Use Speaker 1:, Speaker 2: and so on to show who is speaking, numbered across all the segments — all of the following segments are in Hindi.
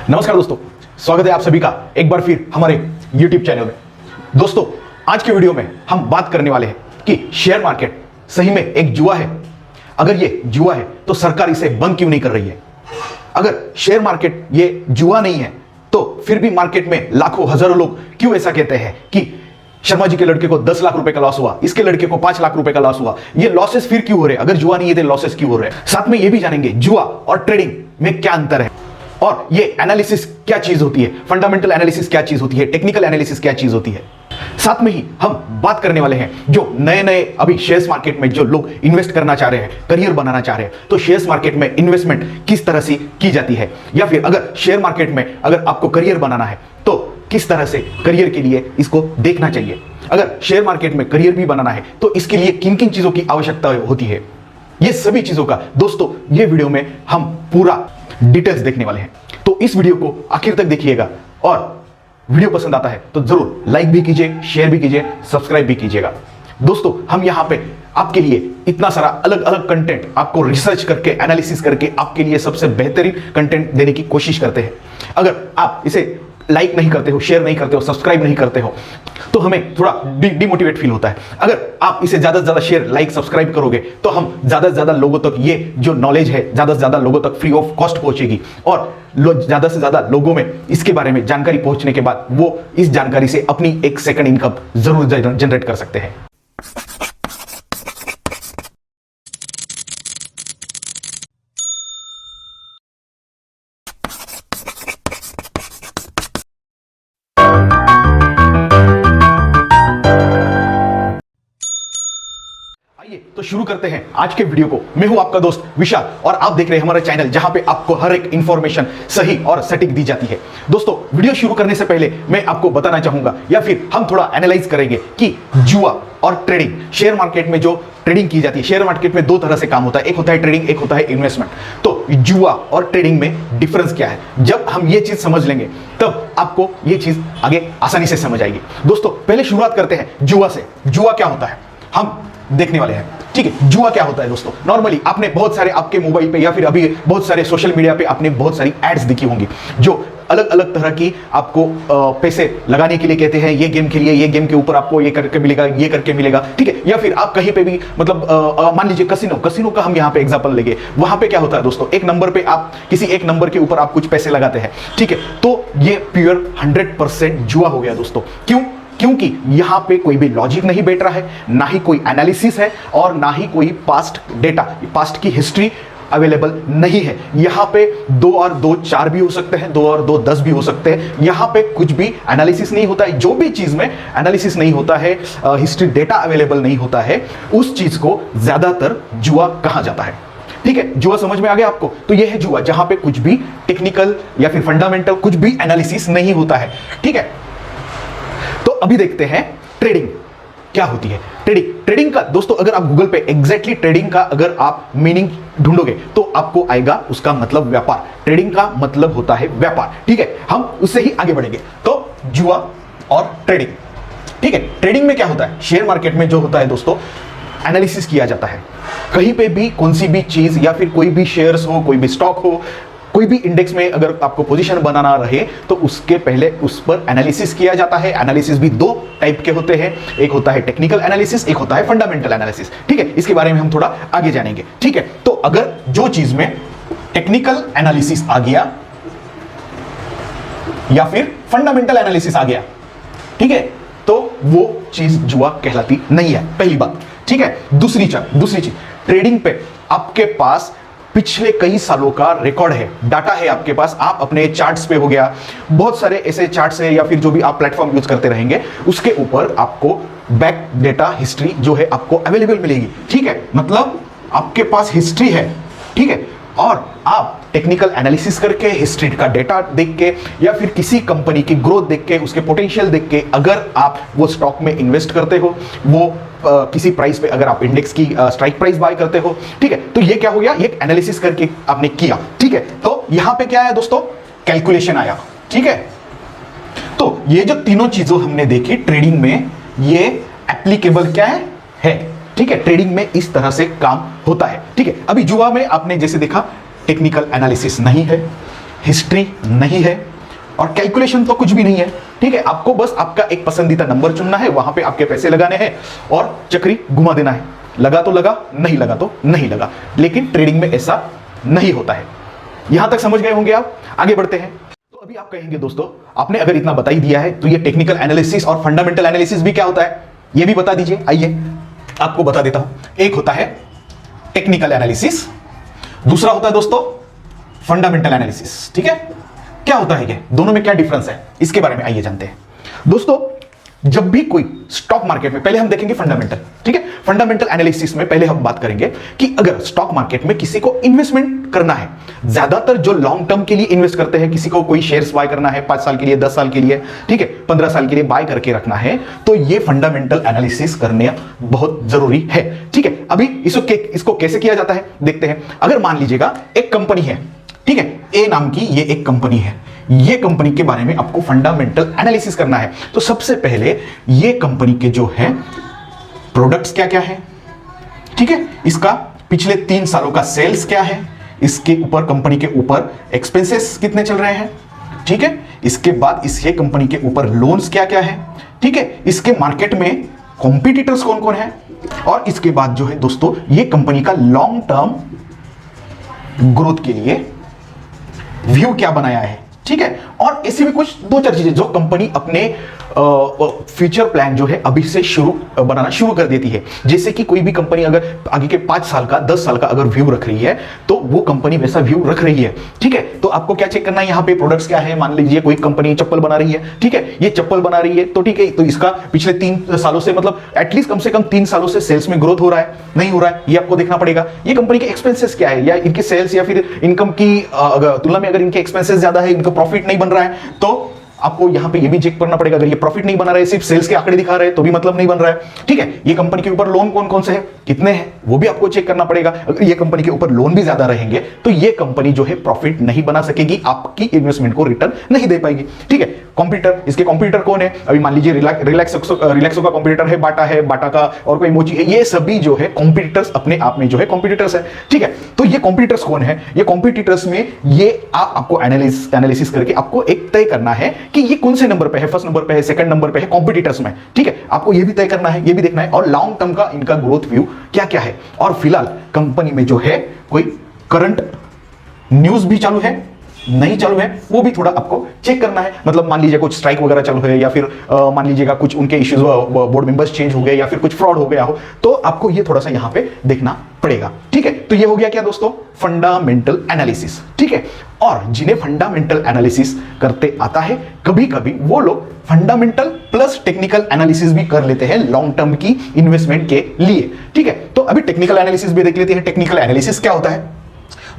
Speaker 1: नमस्कार दोस्तों, स्वागत है आप सभी का एक बार फिर हमारे YouTube चैनल में। दोस्तों, आज के वीडियो में हम बात करने वाले हैं कि शेयर मार्केट सही में एक जुआ है। अगर ये जुआ है तो सरकार इसे बंद क्यों नहीं कर रही है? अगर शेयर मार्केट ये जुआ नहीं है तो फिर भी मार्केट में लाखों हजारों लोग क्यों ऐसा कहते हैं कि शर्मा जी के लड़के को 10 लाख रुपए का लॉस हुआ, इसके लड़के को 5 लाख रुपए का लॉस हुआ। ये लॉसेस फिर क्यों हो रहे हैं? अगर जुआ नहीं है तो लॉसेस क्यों हो रहे हैं? साथ में ये भी जानेंगे जुआ और ट्रेडिंग में क्या अंतर है और ये एनालिसिस क्या चीज होती है, फंडामेंटल एनालिसिस क्या चीज होती है, टेक्निकल एनालिसिस क्या चीज होती है। साथ में ही हम बात करने वाले हैं जो नए अभी शेयर्स मार्केट में जो लोग इन्वेस्ट करना चाह रहे हैं, करियर बनाना चाह रहे हैं, तो शेयर्स मार्केट में इन्वेस्टमेंट किस तरह से की जाती है, या फिर अगर शेयर मार्केट में अगर आपको करियर बनाना है तो किस तरह से करियर के लिए इसको देखना चाहिए। अगर शेयर मार्केट में करियर भी बनाना है तो इसके लिए किन किन चीजों की आवश्यकता होती है, ये सभी चीजों का दोस्तों ये वीडियो में हम पूरा डिटेल्स देखने वाले हैं। तो इस वीडियो को आखिर तक देखिएगा और वीडियो पसंद आता है तो जरूर लाइक भी कीजिए, शेयर भी कीजिए, सब्सक्राइब भी कीजिएगा। दोस्तों, हम यहां पे आपके लिए इतना सारा अलग अलग कंटेंट आपको रिसर्च करके, एनालिसिस करके आपके लिए सबसे बेहतरीन कंटेंट देने की कोशिश करते हैं। अगर आप इसे लाइक नहीं करते हो, शेयर नहीं करते हो, सब्सक्राइब नहीं करते हो तो हमें थोड़ा डिमोटिवेट फील होता है। अगर आप इसे ज्यादा से ज्यादा शेयर, लाइक, सब्सक्राइब करोगे तो हम ज्यादा से ज्यादा लोगों तक ये जो नॉलेज है ज्यादा से ज्यादा लोगों तक फ्री ऑफ कॉस्ट पहुंचेगी और ज्यादा से ज्यादा लोगों में इसके बारे में जानकारी पहुंचने के बाद वो इस जानकारी से अपनी एक सेकंड इनकम जरूर जनरेट कर सकते हैं। तो शुरू करते हैं आज के वीडियो को। मैं हूं आपका दोस्त विशाल और आप देख रहे हैं हमारा चैनल जहां पे आपको हर एक इंफॉर्मेशन सही और सटीक दी जाती है। दोस्तों, वीडियो शुरू करने से पहले मैं आपको बताना चाहूंगा या फिर हम थोड़ा एनालाइज करेंगे कि जुआ और ट्रेडिंग, शेयर मार्केट में जो ट्रेडिंग की जाती है, शेयर मार्केट में दो तरह से काम होता है, एक होता है ट्रेडिंग, एक होता है इन्वेस्टमेंट। तो जुआ और ट्रेडिंग में डिफरेंस क्या है? जब हम ये चीज समझ लेंगे तब आपको ये चीज आगे आसानी से समझ आएगी। दोस्तों, पहले शुरुआत करते हैं जुआ से। जुआ क्या होता है हम देखने वाले हैं, ठीक है। जुआ क्या होता है दोस्तों? नॉर्मली आपने बहुत सारे आपके मोबाइल पे या फिर अभी बहुत सारे सोशल मीडिया पे आपने बहुत सारी एड्स दिखी होंगी जो अलग अलग तरह की आपको पैसे लगाने के लिए कहते हैं। ये गेम खेलिए, ये गेम के ऊपर आपको ये करके मिलेगा, ये करके मिलेगा, ठीक है। या फिर आप कहीं पे भी मतलब मान लीजिए कसिनो का हम यहाँ पे एग्जांपल लेंगे। वहां पे क्या होता है दोस्तों, एक नंबर पे आप किसी एक नंबर के ऊपर आप कुछ पैसे लगाते हैं, ठीक है। तो ये प्योर 100% जुआ हो गया दोस्तों। क्यों? क्योंकि यहां पे कोई भी लॉजिक नहीं बैठ रहा है, ना ही कोई एनालिसिस है और ना ही कोई पास्ट डेटा, पास्ट की हिस्ट्री अवेलेबल नहीं है। यहां पे 2 और 2 4 भी हो सकते हैं, 2 और 2 10 भी हो सकते हैं। यहां पे कुछ भी एनालिसिस नहीं होता है। जो भी चीज में एनालिसिस नहीं होता है, हिस्ट्री डेटा अवेलेबल नहीं होता है, उस चीज को ज्यादातर जुआ कहा जाता है, ठीक है। जुआ समझ में आ गया आपको? तो यह है जुआ, जहां पे कुछ भी टेक्निकल या फिर फंडामेंटल कुछ भी एनालिसिस नहीं होता है, ठीक है। तो अभी देखते हैं ट्रेडिंग क्या होती है। ट्रेडिंग का दोस्तों अगर आप गूगल पे एग्जैक्टली ट्रेडिंग का अगर आप मीनिंग ढूंढोगे तो आपको आएगा उसका मतलब व्यापार। ट्रेडिंग का मतलब होता है व्यापार, ठीक है। हम उससे ही आगे बढ़ेंगे। तो जुआ और ट्रेडिंग, ठीक है। ट्रेडिंग में क्या होता है? शेयर मार्केट में जो होता है दोस्तों, एनालिसिस किया जाता है। कहीं पे भी कौन सी भी चीज या फिर कोई भी शेयर्स हो, कोई भी स्टॉक हो, कोई भी इंडेक्स में अगर आपको पोजीशन बनाना रहे तो उसके पहले उस पर एनालिसिस किया जाता है। एनालिसिस भी 2 टाइप के होते हैं, एक होता है टेक्निकल एनालिसिस, एक होता है फंडामेंटल एनालिसिस, ठीक है। इसके बारे में हम थोड़ा आगे जानेंगे, ठीक है। तो अगर जो चीज में टेक्निकल एनालिसिस आ गया या फिर फंडामेंटल एनालिसिस आ गया, ठीक है, तो वो चीज जुआ कहलाती नहीं है, पहली बात, ठीक है। दूसरी चीज, ट्रेडिंग पे आपके पास पिछले कई सालों का रिकॉर्ड है, डाटा है आपके पास। आप अपने चार्ट्स पे हो गया, बहुत सारे ऐसे चार्ट्स है या फिर जो भी आप प्लेटफॉर्म यूज करते रहेंगे उसके ऊपर आपको बैक डेटा हिस्ट्री जो है आपको अवेलेबल मिलेगी, ठीक है। मतलब आपके पास हिस्ट्री है, ठीक है। और आप टेक्निकल एनालिसिस करके, हिस्ट्री का डेटा देख के या फिर किसी कंपनी की ग्रोथ देख के, उसके पोटेंशियल देख के अगर आप वो स्टॉक में इन्वेस्ट करते हो, वो किसी प्राइस पे अगर आप इंडेक्स की स्ट्राइक प्राइस बाय करते हो, ठीक है। तो ये क्या हो गया? ये एनालिसिस करके आपने किया, ठीक है। तो यहां पे क्या आया दोस्तों? कैलकुलेशन आया, ठीक है। तो ये जो तीनों चीजों हमने देखी ट्रेडिंग में, ये एप्लीकेबल क्या है, ठीक है। ट्रेडिंग में इस तरह से काम होता है, ठीक है। अभी जुआ में आपने जैसे देखा टेक्निकल एनालिसिस नहीं है, हिस्ट्री नहीं है और कैलकुलेशन तो कुछ भी नहीं है। ठीक है, आपको बस आपका एक पसंदीदा नंबर चुनना है, वहां पे आपके पैसे लगाने हैं और चक्री घुमा देना है। लगा तो लगा, नहीं लगा तो नहीं लगा। लेकिन ट्रेडिंग में ऐसा नहीं होता है। यहां तक समझ गए होंगे आप। आगे बढ़ते हैं। तो अभी आप कहेंगे दोस्तों, आपने अगर इतना बता ही दिया है तो ये टेक्निकल एनालिसिस और फंडामेंटल एनालिसिस भी क्या होता है, ये भी बता दीजिए। आइए आपको बता देता हूं। एक होता है टेक्निकल एनालिसिस, दूसरा होता है दोस्तों फंडामेंटल एनालिसिस। ठीक है, क्या होता है ये, दोनों में क्या डिफरेंस है, इसके बारे में आइए जानते हैं। दोस्तों, जब भी कोई स्टॉक मार्केट में, पहले हम देखेंगे फंडामेंटल। ठीक है, फंडामेंटल एनालिसिस में पहले हम बात करेंगे कि अगर स्टॉक मार्केट में किसी को इन्वेस्टमेंट करना है, ज्यादातर जो लॉन्ग टर्म के लिए इन्वेस्ट करते हैं, किसी को कोई शेयर्स बाय करना है 5 साल के लिए, 10 साल के लिए, ठीक है, 15 साल के लिए बाय करके रखना है, तो ये फंडामेंटल एनालिसिस करने बहुत जरूरी है। ठीक है, अभी इसको कैसे किया जाता है देखते हैं। अगर मान लीजिएगा एक कंपनी है, ठीक है, ए नाम की ये एक कंपनी है, ये कंपनी के बारे में आपको फंडामेंटल एनालिसिस करना है। तो सबसे पहले ये कंपनी के जो है प्रोडक्ट्स क्या क्या है, ठीक है, इसका पिछले 3 सालों का सेल्स क्या है, इसके ऊपर कंपनी के ऊपर एक्सपेंसेस कितने चल रहे हैं, ठीक है, इसके बाद इस ये कंपनी के ऊपर लोन्स क्या क्या है, ठीक है, इसके मार्केट में कॉम्पिटिटर्स कौन कौन है, और इसके बाद जो है दोस्तों ये कंपनी का लॉन्ग टर्म ग्रोथ के लिए व्यू क्या बनाया है। ठीक है, और ऐसी भी कुछ 2-4 चीजें जो कंपनी अपने फ्यूचर प्लान जो है अभी से बनाना शुरू कर देती है। जैसे कि कोई भी कंपनी अगर आगे के 5 साल का 10 साल का अगर व्यू रख रही है तो वो कंपनी वैसा व्यू रख रही है। ठीक है, तो आपको क्या चेक करना है, यहाँ पे प्रोडक्ट्स क्या है। मान लीजिए कोई कंपनी चप्पल बना रही है, ठीक है, ये चप्पल बना रही है तो ठीक है, तो इसका पिछले 3 सालों से मतलब एटलीस्ट कम से कम 3 सालों से सेल्स में ग्रोथ हो रहा है, नहीं हो रहा है, ये आपको देखना पड़ेगा। ये कंपनी के एक्सपेंसेस क्या है, या इनके सेल्स या फिर इनकम की तुलना में अगर इनके एक्सपेंसेस ज्यादा है, इनका प्रॉफिट नहीं बन रहा है, तो आपको यहां पे ये भी चेक करना पड़ेगा। अगर ये प्रॉफिट नहीं बना रहा है, सिर्फ सेल्स के आंकड़े दिखा रहे हैं तो भी मतलब नहीं बन रहा है। ठीक है, ये कंपनी के ऊपर लोन कौन कौन से हैं, कितने हैं, वो भी आपको चेक करना पड़ेगा। अगर ये कंपनी के ऊपर लोन भी ज्यादा रहेंगे तो ये कंपनी जो है प्रॉफिट नहीं बना सकेगी, आपकी इन्वेस्टमेंट को रिटर्न नहीं दे पाएगी। ठीक है, कंप्यूटर, इसके कंप्यूटर कौन है, अभी मान लीजिए रिलैक्सो का कंप्यूटर है, बाटा का और कोई मोची है, ये सभी जो है कॉम्पिटिटर्स अपने आप में जो है कॉम्पिटिटर्स है। ठीक है, तो ये कॉम्पिटिटर्स कौन है, ये कॉम्पिटिटर्स में ये आपको एनालिसिस करके आपको एक तय करना है कि ये कौन से नंबर पे है, फर्स्ट नंबर पे है, सेकंड नंबर पे है कॉम्पिटिटर्स में। ठीक है, आपको ये भी तय करना है, ये भी देखना है, और लॉन्ग टर्म का इनका ग्रोथ व्यू क्या क्या है, और फिलहाल कंपनी में जो है कोई करंट न्यूज भी चालू है नहीं चालू है, वो भी थोड़ा आपको चेक करना है। मतलब मान लीजिए कुछ स्ट्राइक वगैरह चालू है, या फिर मान लीजिएगा कुछ उनके इश्यूज, बोर्ड मेंबर्स चेंज हो गए, या फिर कुछ फ्रॉड हो गया हो, तो आपको ये थोड़ा सा यहां पे देखना पड़ेगा। ठीक है, तो ये हो गया क्या दोस्तों, फंडामेंटल एनालिसिस। ठीक है, और जिन्हें फंडामेंटल एनालिसिस करते आता है, कभी कभी वो लोग फंडामेंटल प्लस टेक्निकल एनालिसिस भी कर लेते हैं लॉन्ग टर्म की इन्वेस्टमेंट के लिए। ठीक है, तो अभी टेक्निकल एनालिसिस भी देख लेते हैं। टेक्निकल एनालिसिस क्या होता है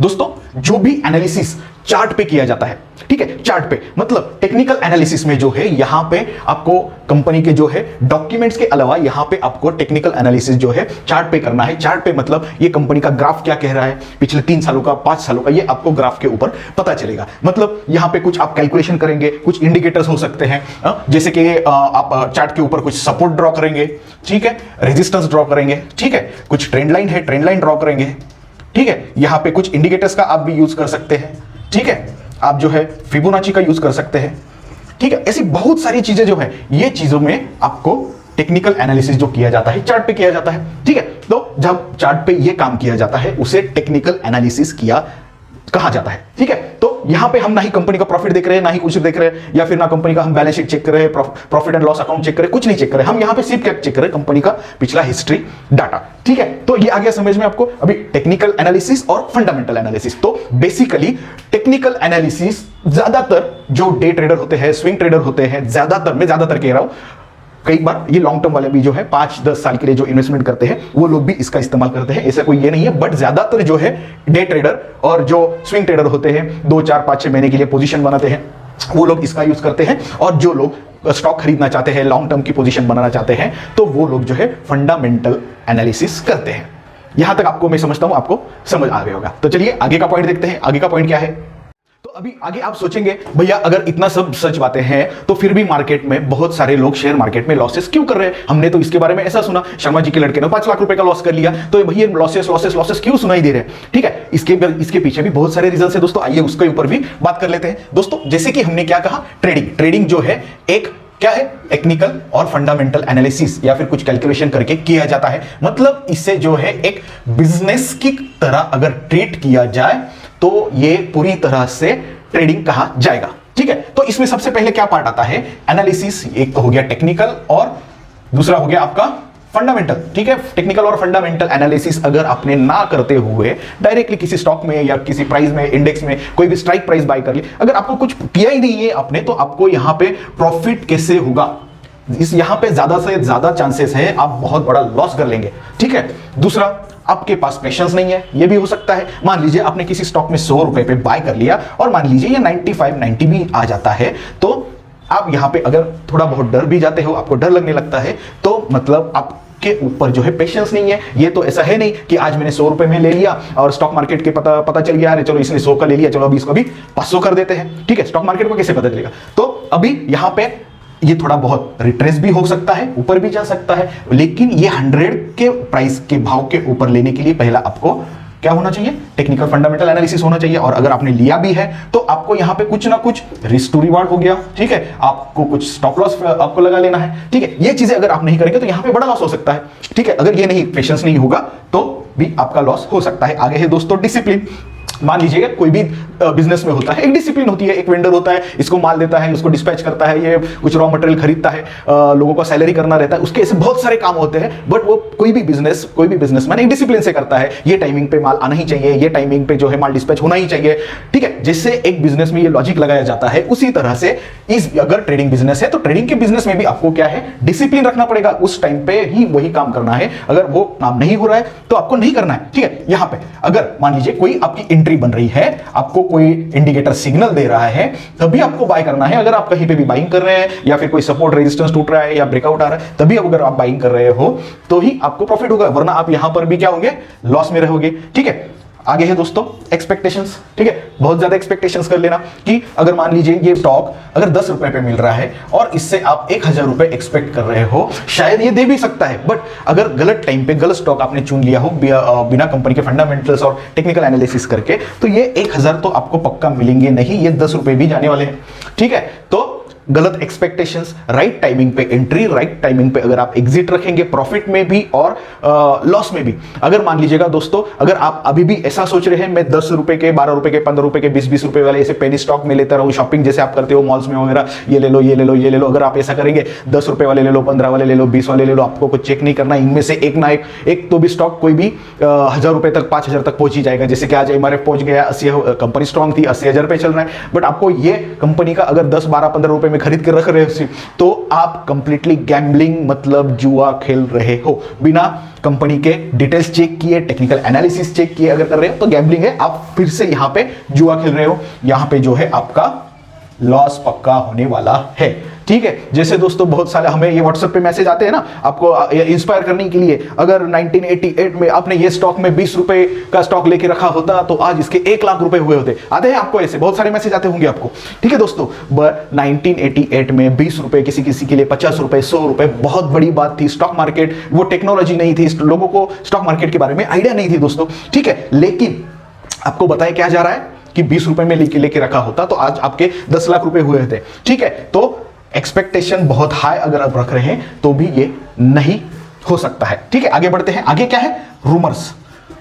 Speaker 1: दोस्तों, जो भी एनालिसिस चार्ट पे किया जाता है। ठीक है, चार्ट पे मतलब टेक्निकल एनालिसिस में जो है यहां पे आपको कंपनी के जो है डॉक्यूमेंट्स के अलावा यहां पे आपको टेक्निकल एनालिसिस जो है चार्ट पे करना है। चार्ट पे मतलब ये कंपनी का ग्राफ क्या कह रहा है, पिछले 3 सालों का, 5 सालों का, ये आपको ग्राफ के ऊपर पता चलेगा। मतलब यहां पे कुछ आप कैलकुलेशन करेंगे, कुछ इंडिकेटर्स हो सकते हैं, जैसे कि आप चार्ट के ऊपर कुछ सपोर्ट ड्रॉ करेंगे, ठीक है, रेजिस्टेंस ड्रॉ करेंगे, ठीक है, कुछ ट्रेंड लाइन है, ट्रेंड लाइन ड्रॉ करेंगे। ठीक है, यहां पे कुछ इंडिकेटर्स का आप भी यूज कर सकते हैं। ठीक है, आप जो है फिबोनाची का यूज कर सकते हैं। ठीक है, ऐसी बहुत सारी चीजें जो है, ये चीजों में आपको टेक्निकल एनालिसिस जो किया जाता है चार्ट पे किया जाता है। ठीक है, तो जब चार्ट पे ये काम किया जाता है उसे टेक्निकल एनालिसिस कहा जाता है। ठीक है, तो यहां पे हम ना ही कंपनी का प्रॉफिट देख रहे हैं, ना ही कुछ देख रहे हैं, या फिर ना कंपनी का हम बैलेंस शीट चेक कर रहे हैं, profit and loss account check कर रहे हैं, कुछ नहीं चेक कर रहे हैं। हम यहां पे सिर्फ क्या चेक कर रहे हैं, कंपनी का पिछला हिस्ट्री डाटा। ठीक है, तो ये आ गया समझ में आपको अभी टेक्निकल एनालिसिस और फंडामेंटल एनालिसिस। तो बेसिकली टेक्निकल एनालिसिस ज्यादातर जो डे ट्रेडर होते हैं, स्विंग ट्रेडर होते हैं, मैं ज्यादातर कह रहा हूं, कई बार ये लॉन्ग टर्म वाले भी जो है 5-10 साल के लिए जो इन्वेस्टमेंट करते हैं वो लोग भी इसका इस्तेमाल करते हैं, ऐसा कोई ये नहीं है। बट ज्यादातर जो है डे ट्रेडर और जो स्विंग ट्रेडर होते हैं, 2, 4, 5, 6 महीने के लिए पोजीशन बनाते हैं, वो लोग इसका यूज करते हैं। और जो लोग स्टॉक खरीदना चाहते हैं, लॉन्ग टर्म की पोजीशन बनाना चाहते हैं, तो वो लोग जो है फंडामेंटल एनालिसिस करते हैं। यहां तक आपको मैं समझता हूं आपको समझ आ गया होगा। तो चलिए आगे का पॉइंट देखते हैं। आगे का पॉइंट क्या है, तो अभी आगे आप सोचेंगे भैया अगर इतना सब सच बातें हैं तो फिर भी मार्केट में बहुत सारे लोग शेयर मार्केट में लॉसेस क्यों कर रहे हैं? हमने तो इसके बारे में ऐसा सुना, शर्मा जी के लड़के ने 5 लाख रुपए का लॉस कर लिया, तो भैया लॉसेस लॉसेस लॉसेस क्यों सुनाई दे रहे हैं? ठीक है, इसके पीछे भी बहुत सारे रीजन है दोस्तों, आइए उसके ऊपर भी बात कर लेते हैं। दोस्तों जैसे कि हमने क्या कहा, ट्रेडिंग जो है एक क्या है, टेक्निकल और फंडामेंटल एनालिसिस या फिर कुछ कैलकुलेशन करके किया जाता है। मतलब इससे जो है एक बिजनेस की तरह अगर ट्रीट किया जाए तो ये पूरी तरह से ट्रेडिंग कहा जाएगा। ठीक है, तो इसमें सबसे पहले क्या पार्ट आता है, एनालिसिस। एक तो हो गया टेक्निकल और दूसरा हो गया आपका फंडामेंटल। ठीक है, टेक्निकल और फंडामेंटल एनालिसिस अगर आपने ना करते हुए डायरेक्टली किसी स्टॉक में या किसी प्राइस में, इंडेक्स में कोई भी स्ट्राइक प्राइस बाय कर ली, अगर आपको कुछ किया ही नहीं है आपने, तो आपको यहां पे प्रॉफिट कैसे होगा? यहां पे ज्यादा से ज्यादा चांसेस है आप बहुत बड़ा लॉस कर लेंगे। ठीक है, दूसरा आपके पास पेशेंस नहीं है, ये भी हो सकता है। मान लीजिए आपने किसी स्टॉक में 100 रुपए पे बाय कर लिया और मान लीजिए ये 95 90 भी आ जाता है, तो आप यहां पे अगर थोड़ा बहुत डर भी जाते हो, आपको डर लगने लगता है, तो मतलब आपके ऊपर जो है पेशेंस नहीं है। ये तो ऐसा है नहीं कि आज मैंने 100 रुपए में ले लिया और स्टॉक मार्केट के पता चल गया, अरे चलो इसने 100 का ले लिया, चलो अभी इसको भी 500 कर देते हैं। ठीक है, स्टॉक मार्केट को कैसे पता चलेगा? तो अभी यहां पे ये थोड़ा बहुत रिट्रेस भी हो सकता है, ऊपर भी जा सकता है, लेकिन ये 100 के प्राइस के भाव के ऊपर लेने के लिए पहला आपको क्या होना चाहिए, टेक्निकल फंडामेंटल एनालिसिस होना चाहिए। और अगर आपने लिया भी है तो आपको यहां पे कुछ ना कुछ रिस्क टू रिवार्ड हो गया। ठीक है, आपको कुछ स्टॉप लॉस आपको लगा लेना है। ठीक है, ये चीजें अगर आप नहीं करेंगे तो यहां पे बड़ा लॉस हो सकता है। ठीक है, अगर ये नहीं, पेशेंस नहीं होगा तो भी आपका लॉस हो सकता है। आगे है दोस्तों डिसिप्लिन। मान लीजिएगा कोई भी बिजनेस में होता है, एक डिसिप्लिन होती है, एक वेंडर होता है, इसको माल देता है, उसको डिस्पैच करता है, ये कुछ रॉ मटेरियल खरीदता है, लोगों को सैलरी करना रहता है, उसके ऐसे बहुत सारे काम होते हैं। बट वो कोई भी बिजनेसमैन एक डिसिप्लिन से करता है, ये टाइमिंग पे माल आना ही चाहिए, ये टाइमिंग पे जो है माल डिस्पैच होना ही चाहिए। ठीक है, जिससे एक बिजनेस में ये लॉजिक लगाया जाता है, उसी तरह से अगर ट्रेडिंग बिजनेस है तो ट्रेडिंग के बिजनेस में भी आपको क्या है, डिसिप्लिन रखना पड़ेगा। उस टाइम पे ही वही काम करना है, अगर वो काम नहीं हो रहा है तो आपको नहीं करना है। ठीक है, यहां पे अगर मान लीजिए कोई आपकी एंट्री बन रही है, आपको कोई इंडिकेटर सिग्नल दे रहा है, तभी आपको बाय करना है। अगर आप कहीं पे भी बाइंग कर रहे हैं या फिर कोई सपोर्ट रेजिस्टेंस टूट रहा है या ब्रेकआउट आ रहा है, तभी अगर आप बाइंग कर रहे हो तो ही आपको प्रॉफिट होगा, वरना आप यहां पर भी क्या होंगे, लॉस में रहोगे। ठीक है, आगे है दोस्तों एक्सपेक्टेशंस। ठीक है, बहुत ज्यादा एक्सपेक्टेशंस कर लेना कि अगर मान लीजिए ये स्टॉक अगर 10 रुपए पे मिल रहा है और इससे आप 1000 रुपए एक्सपेक्ट कर रहे हो, शायद ये दे भी सकता है, बट अगर गलत टाइम पे गलत स्टॉक आपने चुन लिया हो बिना कंपनी के फंडामेंटल्स और टेक्निकल एनालिसिस करके, तो ये 1000 तो आपको पक्का मिलेंगे नहीं, ये 10 रुपए भी जाने वाले हैं। ठीक है, तो गलत एक्सपेक्टेशंस, राइट टाइमिंग पे एंट्री, राइट टाइमिंग पे अगर आप एग्जिट रखेंगे, प्रॉफिट में भी और लॉस में भी। अगर मान लीजिएगा दोस्तों, अगर आप अभी भी ऐसा सोच रहे हैं मैं 10 रुपए के, 12 रुपए के, 15 रुपए के, 20 रुपए वाले ऐसे पेनी स्टॉक में लेता रहूं, शॉपिंग जैसे आप करते हो मॉल्स में वगैरह, ये ले लो ये ले लो ये ले लो, अगर आप ऐसा करेंगे 10 रुपए वाले ले लो, 15 वाले ले लो, 20 वाले ले लो, आपको कुछ चेक नहीं करना, इनमें से एक ना एक तो भी स्टॉक कोई भी 1000 रुपए तक, 5000 तक पहुंच ही जाएगा। जैसे कि आज एमआरएफ पहुंच गया 80, कंपनी स्ट्रॉन्ग थी, 80,000 पे चल रहा है, बट आपको ये कंपनी का अगर 10 12 15 रुपए में खरीद के रख रहे हो तो आप कंप्लीटली गैम्बलिंग, मतलब जुआ खेल रहे हो, बिना कंपनी के डिटेल्स चेक किए, टेक्निकल एनालिसिस चेक किए अगर कर रहे हो तो गैम्बलिंग है। आप फिर से यहां पे जुआ खेल रहे हो, यहां पे जो है आपका लॉस पक्का होने वाला है। ठीक है, जैसे दोस्तों बहुत सारे हमें ये व्हाट्सएप पे मैसेज आते हैं ना, आपको इंस्पायर करने के लिए, अगर 1988 में आपने ये स्टॉक में 20 रुपए का स्टॉक लेके रखा होता तो आज इसके 1 लाख रुपए हुए होते। आते हैं आपको ऐसे बहुत सारे मैसेज आते होंगे आपको। ठीक है दोस्तों, 1988 में 20 रुपए, किसी किसी के लिए 50 रुपए, 100 रुपए बहुत बड़ी बात थी। स्टॉक मार्केट, वो टेक्नोलॉजी नहीं थी, लोगों को स्टॉक मार्केट के बारे में आइडिया नहीं थी दोस्तों। ठीक है, लेकिन आपको बताया क्या जा रहा है कि 20 रुपए में लेके रखा होता तो आज आपके 10 लाख रुपए हुए थे। ठीक है, तो एक्सपेक्टेशन बहुत हाई अगर आप रख रहे हैं तो भी ये नहीं हो सकता है। ठीक है, आगे बढ़ते हैं। आगे क्या है, रूमर्स।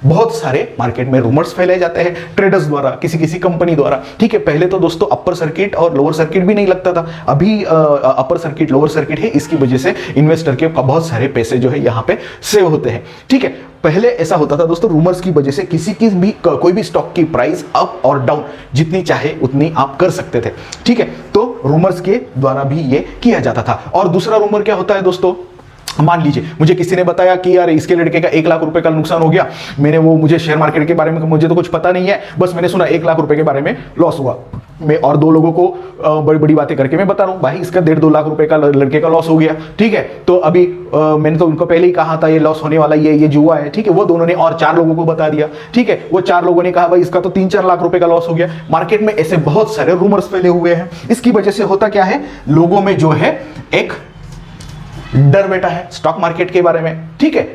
Speaker 1: बहुत सारे मार्केट में रूमर्स फैलाए जाते हैं ट्रेडर्स द्वारा, किसी किसी कंपनी द्वारा। ठीक है, पहले तो दोस्तों अपर सर्किट और लोअर सर्किट भी नहीं लगता था, अभी अपर सर्किट लोअर सर्किट है, इसकी वजह से इन्वेस्टर के बहुत सारे पैसे जो है यहाँ पे सेव होते हैं। ठीक है, पहले ऐसा होता था दोस्तों, रूमर्स की वजह से किसी की भी कोई भी स्टॉक की प्राइस अप और डाउन जितनी चाहे उतनी आप कर सकते थे। ठीक है, तो रूमर्स के द्वारा भी ये किया जाता था। और दूसरा रूमर क्या होता है दोस्तों, मान लीजिए मुझे किसी ने बताया कि यार इसके लड़के का 1 लाख रुपए का नुकसान हो गया, मुझे शेयर मार्केट के बारे में मुझे तो कुछ पता नहीं है, बस मैंने सुना 1 लाख रुपए के बारे में लॉस हुआ। मैं और 2 लोगों को बड़ी बड़ी बातें करके मैं बता रहा हूं भाई इसका 1.5-2 लाख रुपए का लड़के का लॉस हो गया, ठीक है। तो अभी मैंने तो उनको पहले ही कहा था ये लॉस होने वाला, ये जुआ है, ठीक है। वो दोनों ने और 4 लोगों को बता दिया, ठीक है। वो 4 लोगों ने कहा भाई इसका तो 3-4 लाख रुपए का लॉस हो गया। मार्केट में ऐसे बहुत सारे रूमर्स फैले हुए हैं। इसकी वजह से होता क्या है, लोगों में जो है एक डर बैठा है स्टॉक मार्केट के बारे में, ठीक है।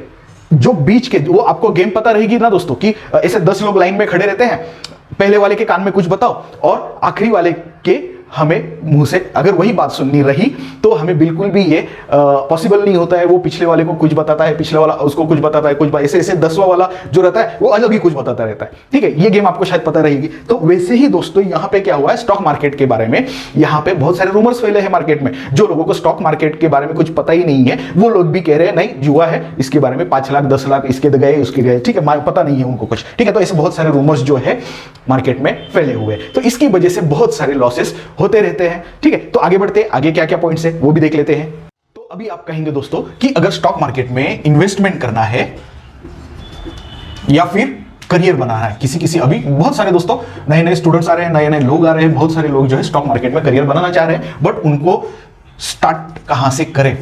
Speaker 1: जो बीच के वो आपको गेम पता रहेगी ना दोस्तों कि ऐसे 10 लोग लाइन में खड़े रहते हैं, पहले वाले के कान में कुछ बताओ और आखिरी वाले के हमें मुंह से अगर वही बात सुननी रही तो हमें बिल्कुल भी ये पॉसिबल नहीं होता है। वो पिछले वाले को कुछ बताता है, पिछले वाला उसको कुछ बताता है, कुछ ऐसे ऐसे 10वां वाला जो रहता है वो अलग ही कुछ बताता रहता है, ठीक है। ये गेम आपको शायद पता रहेगी। तो वैसे ही दोस्तों यहाँ पे क्या हुआ है स्टॉक मार्केट के बारे में, यहाँ पे बहुत सारे रूमर्स फैले हैं मार्केट में। जो लोगों को स्टॉक मार्केट के बारे में कुछ पता ही नहीं है वो लोग भी कह रहे हैं नहीं जुआ है, इसके बारे में 5 लाख 10 लाख इसके गए उसके गए, ठीक है, पता नहीं है उनको कुछ, ठीक है। तो ऐसे बहुत सारे रूमर्स जो है मार्केट में फैले हुए, तो इसकी वजह से बहुत सारे लॉसेस होते रहते हैं, ठीक है। तो आगे बढ़ते हैं, आगे क्या क्या पॉइंट्स है वो भी देख लेते हैं। तो अभी आप कहेंगे दोस्तों कि अगर स्टॉक मार्केट में इन्वेस्टमेंट करना है या फिर करियर बनाना है, किसी अभी बहुत सारे दोस्तों नए नए स्टूडेंट्स आ रहे हैं, नए नए लोग आ रहे हैं, बहुत सारे लोग जो है स्टॉक मार्केट में करियर बनाना चाह रहे हैं, बट उनको स्टार्ट कहां से करें,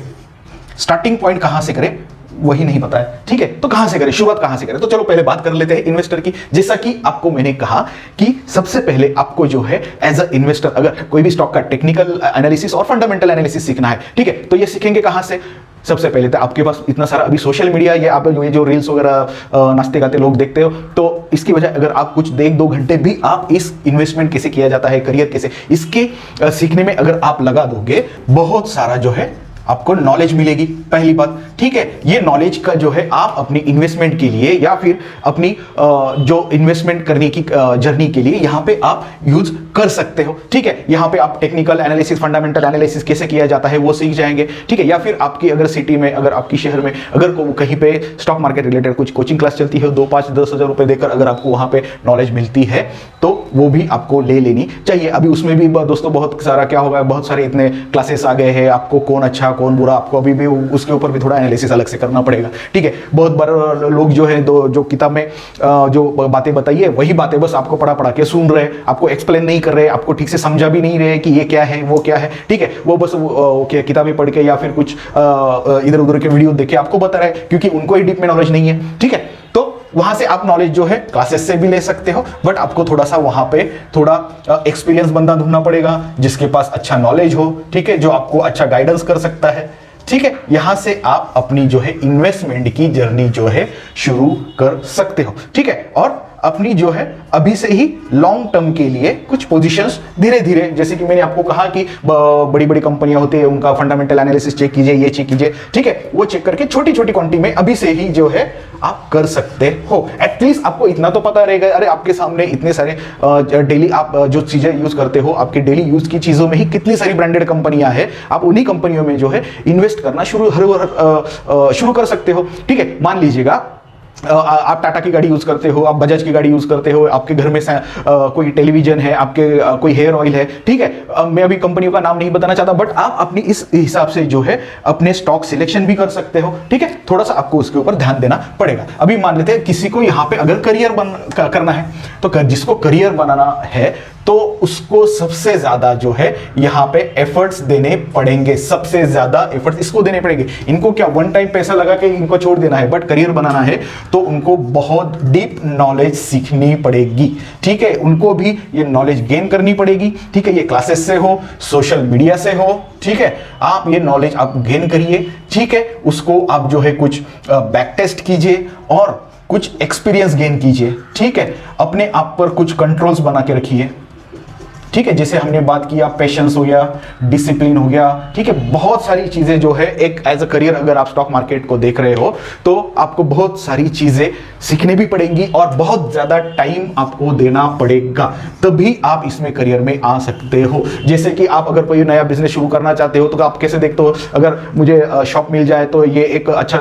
Speaker 1: स्टार्टिंग पॉइंट कहां से करें वही नहीं पता है, ठीक है। तो कहां से करें, शुरुआत कहां से करें। तो चलो पहले बात कर लेते हैं इन्वेस्टर की। जैसा कि आपको मैंने कहा कि सबसे पहले आपको जो है एज अ इन्वेस्टर अगर कोई भी स्टॉक का टेक्निकल एनालिसिस और फंडामेंटल एनालिसिस सीखना है, ठीक है, तो ये सीखेंगे कहां से। सबसे पहले तो आपके पास इतना सारा अभी सोशल मीडिया, ये आप ये जो रील्स वगैरह नाचते गाते लोग देखते हो, तो इसकी वजह अगर आप कुछ 1-2 घंटे भी आप इस इन्वेस्टमेंट कैसे किया जाता है, करियर कैसे, इसके सीखने में अगर आप लगा दोगे, बहुत सारा जो है आपको नॉलेज मिलेगी, पहली बात, ठीक है। ये नॉलेज का जो है आप अपनी इन्वेस्टमेंट के लिए या फिर अपनी जो इन्वेस्टमेंट करने की जर्नी के लिए यहाँ पे आप यूज कर सकते हो, ठीक है। यहाँ पे आप टेक्निकल एनालिसिस, फंडामेंटल एनालिसिस कैसे किया जाता है वो सीख जाएंगे, ठीक है। या फिर आपकी अगर सिटी में, अगर आपकी शहर में अगर कहीं पे स्टॉक मार्केट रिलेटेड कुछ कोचिंग क्लास चलती है, 2, 5, 10 हज़ार रुपए देकर अगर आपको वहां पे नॉलेज मिलती है तो वो भी आपको ले लेनी चाहिए। अभी उसमें भी दोस्तों बहुत सारा क्या होगा, बहुत सारे इतने क्लासेस आ गए हैं, आपको कौन अच्छा कौन बुरा, आपको अभी भी उसके ऊपर भी थोड़ा एनालिसिस अलग से करना पड़ेगा, ठीक है। बहुत बार लोग जो है जो किताब में जो बातें बताई है वही बातें बस आपको पढ़ा के सुन रहे, आपको एक्सप्लेन नहीं कर रहे, आपको ठीक से समझा भी नहीं रहे कि ये क्या है वो क्या है, ठीक है। वो बस किताबें पढ़ के या फिर कुछ इधर उधर के वीडियो देख के आपको बता रहे हैं, क्योंकि उनको ही डीप में नॉलेज नहीं है, ठीक है। तो वहां से आप नॉलेज जो है क्लासेस से भी ले सकते हो, बट आपको थोड़ा सा वहां पे थोड़ा एक्सपीरियंस बंदा ढूंढना पड़ेगा जिसके पास अच्छा नॉलेज हो, ठीक है, जो आपको अच्छा गाइडेंस कर सकता है, ठीक है। यहां से आप अपनी जो है इन्वेस्टमेंट की जर्नी जो है शुरू कर सकते हो, ठीक है। और अपनी जो है अभी से ही लॉन्ग टर्म के लिए कुछ पोजीशंस धीरे धीरे, जैसे कि मैंने आपको कहा कि बड़ी बड़ी कंपनियां होती है, उनका फंडामेंटल एनालिसिस चेक कीजिए, ये चेक कीजिए, ठीक है। वो चेक करके छोटी छोटी क्वांटिटी में अभी से ही जो है आप कर सकते हो। एटलीस्ट आपको इतना तो पता रहेगा, अरे आपके सामने इतने सारे डेली आप जो चीजें यूज करते हो, आपके डेली यूज की चीजों में ही कितनी सारी ब्रांडेड कंपनियां हैं, आप उन्हीं कंपनियों में जो है इन्वेस्ट करना शुरू कर सकते हो, ठीक है। मान लीजिएगा आप टाटा की गाड़ी यूज करते हो, आप बजाज की गाड़ी यूज करते हो, आपके घर में कोई टेलीविजन है, आपके कोई हेयर ऑयल है, ठीक है। मैं अभी कंपनियों का नाम नहीं बताना चाहता, बट आप अपनी इस हिसाब से जो है अपने स्टॉक सिलेक्शन भी कर सकते हो, ठीक है। थोड़ा सा आपको उसके ऊपर ध्यान देना पड़ेगा। अभी मान लेते हैं किसी को यहाँ पे अगर करियर करना है, तो जिसको करियर बनाना है तो उसको सबसे ज्यादा जो है यहाँ पे एफर्ट्स देने पड़ेंगे, सबसे ज्यादा एफर्ट्स इसको देने पड़ेंगे। इनको क्या वन टाइम पैसा लगा के इनको छोड़ देना है, बट करियर बनाना है तो उनको बहुत डीप नॉलेज सीखनी पड़ेगी, ठीक है। उनको भी ये नॉलेज गेन करनी पड़ेगी, ठीक है। ये क्लासेस से हो, सोशल मीडिया से हो, ठीक है। आप ये नॉलेज आप गेन करिए, ठीक है। उसको आप जो है कुछ बैक टेस्ट कीजिए और कुछ एक्सपीरियंस गेन कीजिए, ठीक है। अपने आप पर कुछ कंट्रोल्स बना के रखिए, ठीक है। जैसे हमने बात किया, पेशेंस हो गया, डिसिप्लिन हो गया, ठीक है। बहुत सारी चीजें जो है एक एज अ करियर अगर आप स्टॉक मार्केट को देख रहे हो तो आपको बहुत सारी चीजें सीखने भी पड़ेंगी और बहुत ज्यादा टाइम आपको देना पड़ेगा, तभी आप इसमें करियर में आ सकते हो। जैसे कि आप अगर कोई नया बिजनेस शुरू करना चाहते हो तो आप कैसे देखते हो, अगर मुझे शॉप मिल जाए तो ये एक अच्छा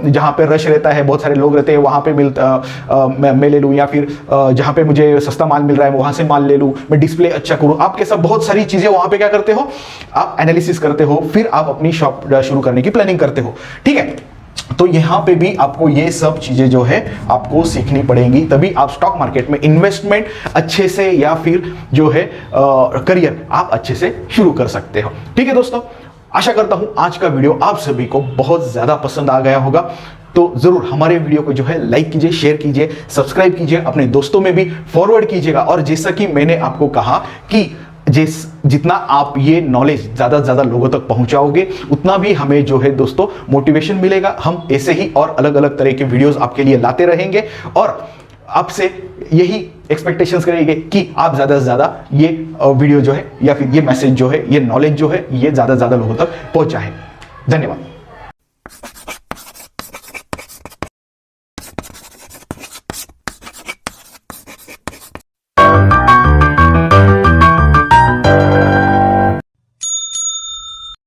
Speaker 1: जहां पे रश रहता है, बहुत सारे लोग रहते हैं, वहां पे मैं ले लूं, या फिर जहां पे मुझे सस्ता माल मिल रहा है वहां से माल ले लूं, मैं डिस्प्ले अच्छा करूं, आपके सब बहुत सारी चीजें वहां पे क्या करते हो, आप एनालिसिस करते हो, फिर आप अपनी शॉप शुरू करने की प्लानिंग करते हो। ठीक है, तो यहां पे भी आपको ये सब चीजें जो है आपको सीखनी पड़ेंगी, तभी आप स्टॉक मार्केट में इन्वेस्टमेंट अच्छे से या फिर जो है करियर आप अच्छे से शुरू कर सकते हो। ठीक है दोस्तों, आशा करता हूं आज का वीडियो आप सभी को बहुत ज्यादा पसंद आ गया होगा। तो जरूर हमारे वीडियो को जो है लाइक कीजिए, शेयर कीजिए, सब्सक्राइब कीजिए, अपने दोस्तों में भी फॉरवर्ड कीजिएगा। और जैसा कि मैंने आपको कहा कि जितना आप ये नॉलेज ज्यादा से ज्यादा लोगों तक पहुंचाओगे, उतना भी हमें जो है दोस्तों मोटिवेशन मिलेगा। हम ऐसे ही और अलग अलग तरह के वीडियोस आपके लिए लाते रहेंगे और आपसे यही एक्सपेक्टेशंस करेंगे कि आप ज्यादा से ज्यादा ये वीडियो जो है या फिर ये मैसेज जो है, ये नॉलेज जो है, ये ज्यादा से ज्यादा लोगों तक पहुंचाए। धन्यवाद।